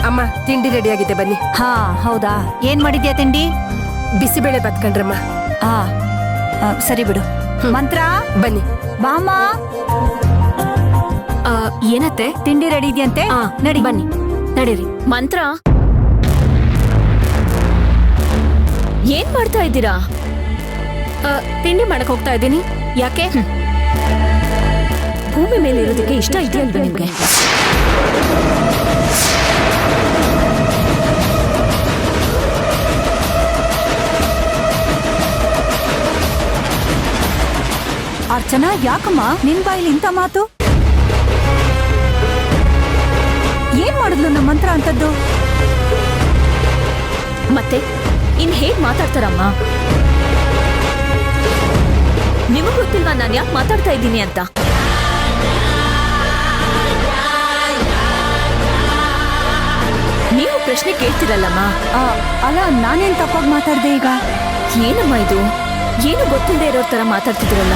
ಅಮ್ಮ ತಿಂಡಿ ರೆಡಿ ಆಗಿದೆ ಬನ್ನಿ. ಹಾ ಹೌದಾ, ಏನ್ ಮಾಡಿದ್ಯಾ ತಿಂಡಿ? ಬಿಸಿಬೇಳೆ ಬಾತ್ ಕಣ್ರಮ್ಮ. ಹಾ ಸರಿ ಬಿಡು. ಮಂತ್ರ ಬನ್ನಿ. ಬಾಮ. ಏನತ್ತೆ ತಿಂಡಿ ರೆಡಿ ಇದೆಯಂತೆ? ನಡಿ ಬನ್ನಿ, ನಡೀರಿ. ಮಂತ್ರ, ಏನ್ ಮಾಡ್ತಾ ಇದ್ದೀರಾ? ತಿಂಡಿ ಮಾಡಕ್ ಹೋಗ್ತಾ ಇದ್ದೀನಿ. ಯಾಕೆ? ಭೂಮಿ ಮೇಲೆ ಇರೋದಕ್ಕೆ ಇಷ್ಟ ಇದೆಯಲ್ವಾ ನಿಮ್ಗೆ? ಅರ್ಚನಾ, ಯಾಕಮ್ಮ ನಿನ್ ಬಾಯಿಲಿ ಇಂಥ ಮಾತು? ಏನ್ ಮಾಡಿದ್ಲು ನಮ್ಮ ಮಂತ್ರ ಅಂತದ್ದು? ಮತ್ತೆ ಇನ್ ಹೇಗ್ ಮಾತಾಡ್ತಾರಮ್ಮ? ನಿಮಗ್ ಗೊತ್ತಿಲ್ವಾ ನಾನ್ ಯಾಕೆ ಮಾತಾಡ್ತಾ ಇದ್ದೀನಿ ಅಂತ? ನೀವು ಪ್ರಶ್ನೆ ಕೇಳ್ತಿರಲ್ಲಮ್ಮ. ಅಲ್ಲ, ನಾನೇನ್ ತಪ್ಪಾಗಿ ಮಾತಾಡ್ದೆ ಈಗ? ಏನಮ್ಮ ಇದು? ಏನು ಗೊತ್ತಿಲ್ಲದೆ ಇರೋ ತರ ಮಾತಾಡ್ತಿದ್ರಲ್ಲ.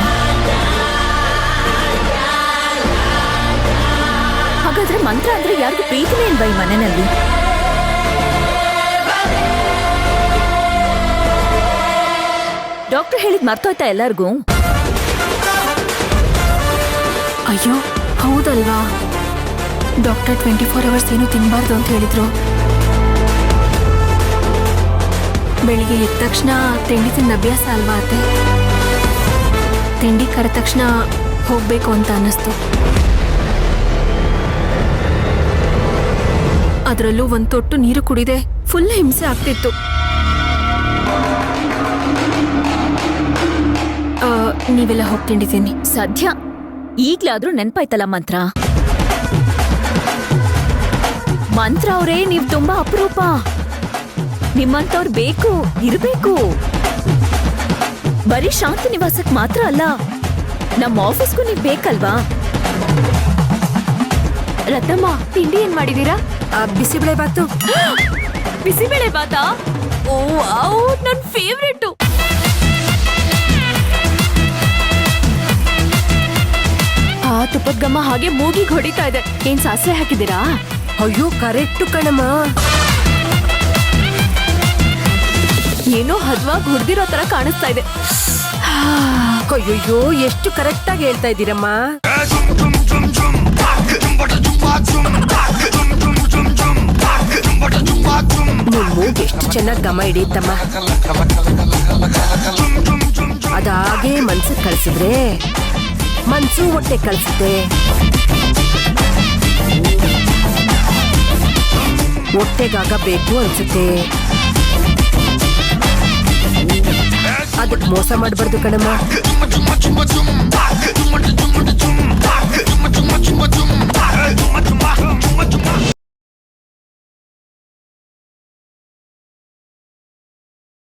ಹಾಗಾದ್ರೆ ಮಂತ್ರ ಅಂದ್ರೆ ಯಾರಿಗೂ ಪ್ರೀತಿನೇ ಇಲ್ವಾ ಈ ಮನೆಯಲ್ಲಿ? ಡಾಕ್ಟರ್ ಹೇಳಿದ್ ಮರ್ತೋಯ್ತಾ ಎಲ್ಲರಿಗೂ? ಅಯ್ಯೋ ಹೌದಲ್ವಾ, ಡಾಕ್ಟರ್ 24 ಅವರ್ಸ್ ಏನು ತಿನ್ಬಾರ್ದು ಅಂತ ಹೇಳಿದ್ರು. ಬೆಳಿಗ್ಗೆ ಎದ್ದ ತಕ್ಷಣ ತಿಂಡಿ ತಿನ್ನ ಅಭ್ಯಾಸ ಅಲ್ವಾ ಅತ್ತೆ. ತಿಂಡಿ ಕರೆದ ತಕ್ಷಣ ಹೋಗ್ಬೇಕು ಅಂತ ಅನ್ನಿಸ್ತು. ಅದರಲ್ಲೂ ಒಂದು ತೊಟ್ಟು ನೀರು ಕುಡಿದೆ ಫುಲ್ ಹಿಂಸೆ ಆಗ್ತಿತ್ತು. ನೀವೆಲ್ಲ ಹೋಗಿ ತಿಂಡಿ ತಿನ್ನಿ. ಸದ್ಯ ಈಗ್ಲಾದ್ರೂ ನೆನ್ಪಾಯ್ತಲ್ಲ ಮಂತ್ರ. ಮಂತ್ರ ಅವರೇ, ನೀವ್ ತುಂಬಾ ಅಪರೂಪ. ನಿಮ್ಮಂತವ್ರು ಬೇಕು, ಇರ್ಬೇಕು. ಬರೀ ಶಾಂತಿ ನಿವಾಸಕ್ ಮಾತ್ರ ಅಲ್ಲ, ನಮ್ಮ ಆಫೀಸ್ಗೂ ನೀವ್ ಬೇಕಲ್ವಾ? ರತ್ನಮ್ಮ, ತಿಂಡಿ ಏನ್ ಮಾಡಿದೀರಾ? ಬಿಸಿಬೇಳೆ ಬಾತು. ಬಿಸಿಬೇಳೆ ಬಾತಾ? ಓ ನನ್ ಫೇವ್ರೇಟ್. ತುಪ್ಪದ ಗಮ್ಮ ಹಾಗೆ ಮೂಗಿಗೆ ಹೊಡಿತಾ ಇದೆ. ಏನ್ ಸಾಸಿವೆ ಹಾಕಿದ್ದೀರಾ? ಅಯ್ಯೋ ಕರೆಕ್ಟು ಕಣಮ್ಮ. ಏನೋ ಹದ್ವಾಗಿ ಹುಡ್ದಿರೋ ತರ ಕಾಣಿಸ್ತಾ ಇದೆ. ಅಯ್ಯೋ ಎಷ್ಟು ಕರೆಕ್ಟ್ ಆಗಿ ಹೇಳ್ತಾ ಇದ್ದೀರಮ್ಮ. ನಿಮ್ ಮೂಗ್ ಎಷ್ಟು ಚೆನ್ನಾಗಿ ಗಮ ಹಿಡಿಯುತ್ತಮ್ಮ. ಅದಾಗೆ ಮನ್ಸಿಗೆ ಕಳ್ಸಿದ್ರೆ ಮನ್ಸು ಹೊಟ್ಟೆ ಕಳ್ಸುತ್ತೆ. ಹೊಟ್ಟೆಗಾಗಬೇಕು ಅನ್ಸುತ್ತೆ. ಅದಕ್ಕೆ ಮೋಸ ಮಾಡಬಾರ್ದು ಕಣಮ್ಮ.